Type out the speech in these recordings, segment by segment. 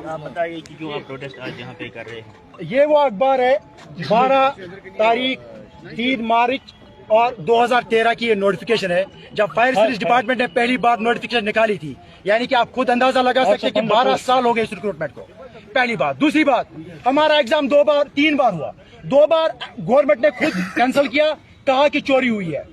आप बताइए कि क्यों आप प्रोटेस्ट आज यहाँ पे कर रहे हैं? ये वो अखबार है 12 तारीख 3 मार्च और 2013 की ये नोटिफिकेशन है जब फायर सर्विस डिपार्टमेंट ने पहली बार नोटिफिकेशन निकाली थी। यानी कि आप खुद अंदाजा लगा सकते हैं कि 12 साल हो गए इस रिक्रूटमेंट को। पहली बात। दूसरी बात, हमारा एग्जाम 3 बार हुआ। 2 बार गवर्नमेंट ने खुद कैंसिल किया, कहा कि चोरी हुई है,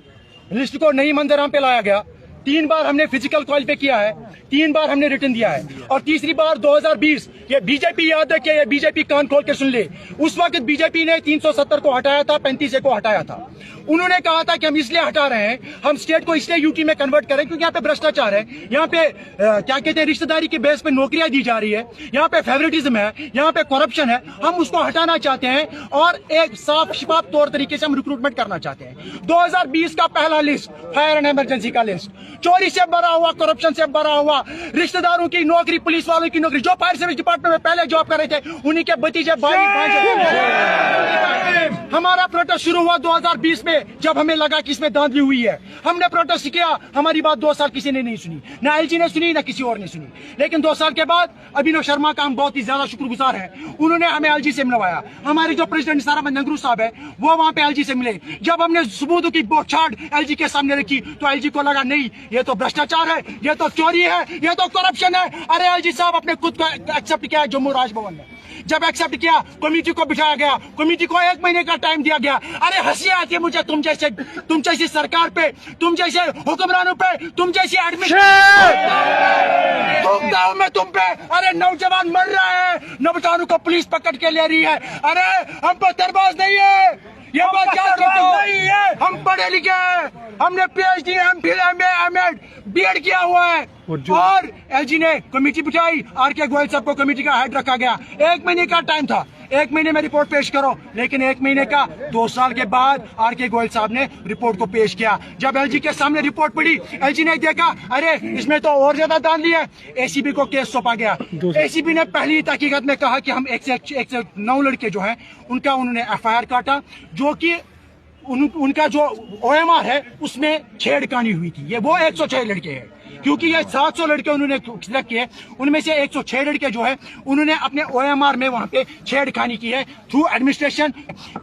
लिस्ट को नहीं मंजराम पे लाया गया। 3 बार हमने फिजिकल क्वालिफाई किया है, 3 बार हमने रिटर्न दिया है। और तीसरी बार 2020, ये बीजेपी याद रखे, ये बीजेपी कान खोल के सुन ले, उस वक्त बीजेपी ने 370 को हटाया था, 35 को हटाया था। उन्होंने कहा था कि हम इसलिए हटा रहे हैं, हम स्टेट को इसलिए यूटी में कन्वर्ट करें क्योंकि यहाँ पे भ्रष्टाचार है, यहाँ पे क्या कहते हैं रिश्तेदारी के बेस पे नौकरियां दी जा रही है, यहाँ पे फेवरेटिज्म है, यहाँ पे करप्शन है। हम उसको हटाना चाहते हैं और एक साफ शफाफ तौर तरीके से हम रिक्रूटमेंट करना चाहते हैं। 2020 का पहला लिस्ट फायर एंड इमरजेंसी का लिस्ट, चोरी से भरा हुआ, करप्शन से भरा हुआ, रिश्तेदारों की नौकरी, पुलिस वालों की नौकरी, जो फायर सर्विस डिपार्टमेंट में पहले जॉब कर रहे थे उन्हीं के भतीजे भाई। हमारा प्रोटेस्ट शुरू हुआ 2020 में जब हमें लगा कि इसमें धांधली हुई है। हमने प्रोटेस्ट किया, हमारी बात 2 साल किसी ने नहीं सुनी, ना एलजी ने सुनी, ना किसी और ने सुनी। लेकिन 2 साल के बाद अभिनव शर्मा का हम बहुत ही ज्यादा शुक्रगुजार हैं, उन्होंने हमें एलजी से मिलवाया। हमारे जो प्रेसिडेंट निसार अहमद नंगरू साहब है वो वहां पे एलजी से मिले। जब हमने सबूतों की बौछार एलजी के सामने रखी तो एलजी को लगा नहीं, ये तो भ्रष्टाचार है, ये तो चोरी है, ये तो करप्शन है। अरे एलजी साहब अपने खुद को एक्सेप्ट किया जम्मू राजभवन में। जब एक्सेप्ट किया, कमेटी को बिठाया गया, कमेटी को 1 महीने का टाइम दिया गया। अरे हंसी आती है मुझे तुम जैसी सरकार पे, तुम जैसे हुक्मरानों पे, तुम जैसी थूकता हूं मैं तुम पे। अरे नौजवान मर रहा है, नौजवानों को पुलिस पकड़ के ले रही है। अरे हम पत्थरबाज नहीं है, ये बात याद रखो। हम पढ़े लिखे हैं, हमने PhD, MPhil, MA, M.Ed, B.Ed किया हुआ है। और एलजी ने कमेटी बिठाई, आर.के. गोयल साहब को कमेटी का हेड रखा गया। 1 महीने का टाइम था, 1 महीने में रिपोर्ट पेश करो। लेकिन 1 महीने का 2 साल के बाद आर.के. गोयल साहब ने रिपोर्ट को पेश किया। जब एलजी के सामने रिपोर्ट पड़ी, एलजी ने देखा अरे इसमें तो और ज्यादा धांधली है, एसीबी को केस सौंपा गया। एसीबी ने पहली तहकीकात में कहा कि हम 109 लड़के जो हैं उनका उन्होंने FIR काटा, जो कि उनका जो OMR है उसमें छेड़खानी हुई थी। ये वो 106 लड़के हैं, क्योंकि ये 700 लड़के उन्होंने सिलेक्ट किए, उनमें से 106 लड़के जो है उन्होंने अपने OMR में वहां पे छेड़खानी की है थ्रू एडमिनिस्ट्रेशन,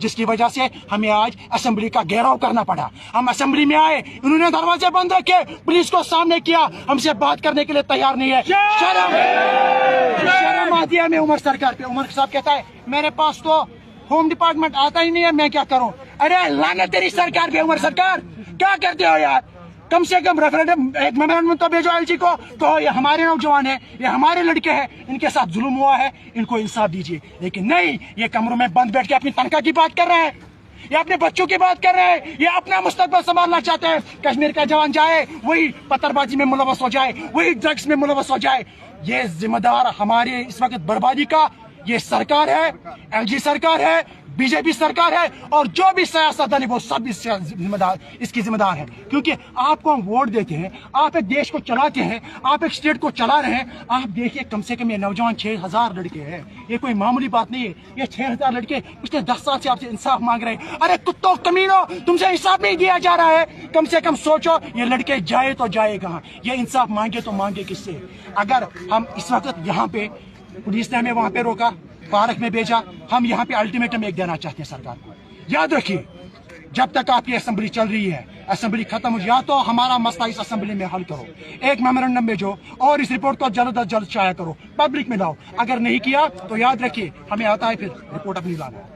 जिसकी वजह से हमें आज असेंबली का घेराव करना पड़ा। हम असेंबली में आए, उन्होंने दरवाजे बंद रखे, पुलिस को सामने किया, हमसे बात करने के लिए तैयार नहीं है। शर्म आती है हमें उमर सरकार पे। उमर साहब कहता है मेरे पास तो होम डिपार्टमेंट आता ही नहीं है, मैं क्या करूं। अरे लानत तेरी सरकार पे उमर सरकार, क्या करते हो यार। कम से कम रेफरेंडम एक मेमोरेंडम तो भेजो एलजी को, कहो ये हमारे नौजवान है, ये हमारे लड़के हैं, इनके साथ जुल्म हुआ है, इनको इंसाफ दीजिए। लेकिन नहीं, ये कमरों में बंद बैठ के अपनी तनख्वाह की बात कर रहे हैं, ये अपने बच्चों की बात कर रहे हैं, ये अपना मुस्तकबिल संभालना चाहते हैं। कश्मीर का जवान जाए वही पत्थरबाजी में मुलव्वस हो जाए, वही ड्रग्स में मुलव्वस हो जाए। ये जिम्मेदार हमारे इस वक्त बर्बादी का ये सरकार है, एलजी सरकार है, बीजेपी सरकार है, और जो भी सियासतदान है वो सब इसकी जिम्मेदार है। क्योंकि आपको हम वोट देते हैं, आप एक देश को चलाते हैं, आप एक स्टेट को चला रहे हैं। आप देखिए कम से कम ये नौजवान 6000 लड़के हैं, ये कोई मामूली बात नहीं है। ये 6000 लड़के पिछले 10 साल से आपसे इंसाफ मांग रहे हैं। अरे कुत्तों कमीनों, तुमसे इंसाफ नहीं दिया जा रहा है। कम से कम सोचो, ये लड़के जाए तो जाए कहाँ, ये इंसाफ मांगे तो मांगे किससे। अगर हम इस वक्त यहाँ पे, पुलिस ने हमें वहां पे रोका, पार्क में भेजा, हम यहाँ पे अल्टीमेटम एक देना चाहते हैं सरकार को। याद रखिए, जब तक आपकी असेंबली चल रही है, असेंबली खत्म हो, या तो हमारा मसला इस असेंबली में हल करो, एक मेमोरेंडम भेजो और इस रिपोर्ट को जल्द अज जल्द शाया करो, पब्लिक में लाओ। अगर नहीं किया तो याद रखिए हमें आता है फिर रिपोर्ट अपनी लाना।